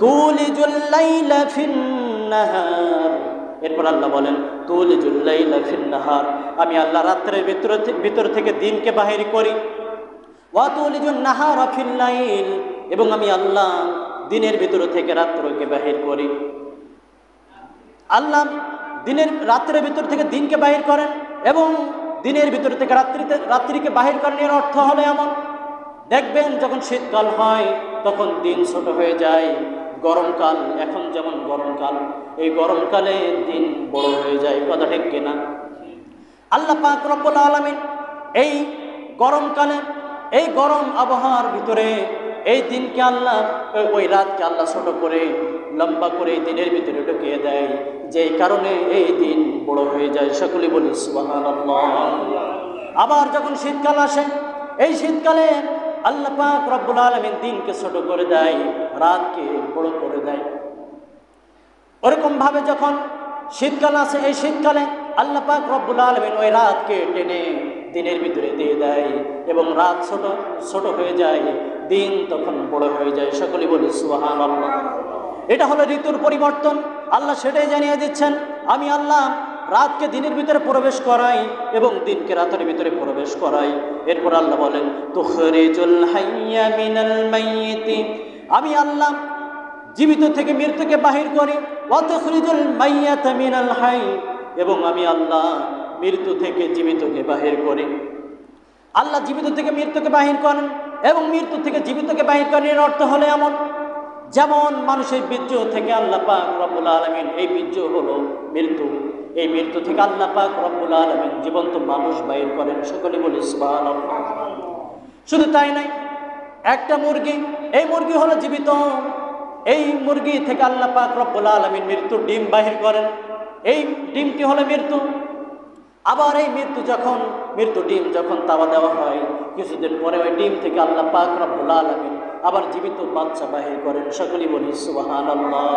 তুলিজুল লাইলা ফিন নাহার। এরপর আল্লাহ বলেন তুলিজুল লাইলা ফিন নাহার, আমি আল্লাহ রাত্রের ভিতর থেকে দিনকে বাহির করি। ওয়া তুলিজুন নাহারা ফিল লাইল, এবং আমি আল্লাহ দিনের ভিতর থেকে রাত্রকে বাহির করি। আল্লাহ রাত্রের ভিতর থেকে দিনকে বাহির করেন এবং দিনের ভিতর থেকে রাত্রিকে বাহির করেন। এর অর্থ হলো এমন, দেখবেন যখন শীতকাল হয় তখন দিন ছোট হয়ে যায়। গরমকাল, এখন যেমন গরমকাল, এই গরমকালে দিন বড় হয়ে যায়। কথা ঠিক কিনা? আল্লাহ পাক রব্বুল আলামিন এই গরমকালে, এই গরম আবহাওয়ার ভিতরে এই দিনকে আল্লাহ, ওই রাতকে আল্লাহ ছোট করে লম্বা করে দিনের ভিতরে ঢুকিয়ে দেয়, যেই কারণে এই দিন বড় হয়ে যায়। সকলে বলি সুবহানাল্লাহ। আবার যখন শীতকাল আসে, এই শীতকালে আল্লাহ পাক রব্বুল আলামিন দিনকে ছোট করে দেয়, রাতকে বড় করে দেয়। ওরকম ভাবে যখন শীতকাল আসে, এই শীতকালে আল্লাহ পাক রব্বুল আলামিন ওই রাতকে টেনে দিনের ভিতরে দিয়ে দেয় এবং রাত ছোট ছোট হয়ে যায়, দিন তখন বড় হয়ে যায়। সকলে বলি সুবহানাল্লাহ। এটা হলো ঋতুর পরিবর্তন। আল্লাহ সেটাই জানিয়ে দিচ্ছেন, আমি আল্লাহ রাতকে দিনের ভিতরে প্রবেশ করাই এবং দিনকে রাতের ভিতরে প্রবেশ করাই। এরপর আল্লাহ বলেন তুখরিজুল হাইয়া মিনাল মাইয়িতি, আমি আল্লাহ জীবিত থেকে মৃত্যুকে বাহির করি। ওয়া তুখরিজুল মাইয়াতা মিনাল হাই, এবং আমি আল্লাহ মৃত্যু থেকে জীবিতকে বাহির করি। আল্লাহ জীবিত থেকে মৃত্যুকে বাহির করেন এবং মৃত্যু থেকে জীবিতকে বাহির করেন। এর অর্থ হলো এমন, যেমন মানুষের বীর্য থেকে আল্লাহ পাক রব্বুল আলামিন, এই বীর্য হলো মৃত্যু, এই মৃত্যু থেকে আল্লাহ পাক রব্বুল আলামিন জীবন্ত মানুষ বাহির করেন। সকলে বলি সুবহানাল্লাহ। শুধু তাই নয়, একটা মুরগি, এই মুরগি হলো জীবিত, এই মুরগি থেকে আল্লাহ পাক রব্বুল আলামিন মৃত্যুর ডিম বাহির করেন, এই ডিমটি হলো মৃত্যু। আবার এই মৃত্যু ডিম যখন তাওয়া দেওয়া হয়, কিছুদিন পরে ওই ডিম থেকে আল্লাহ পাক রব্বুল আলামিন আবার জীবিত বাচ্চা বাহির করেন। সকলেই বলি সুবহানাল্লাহ।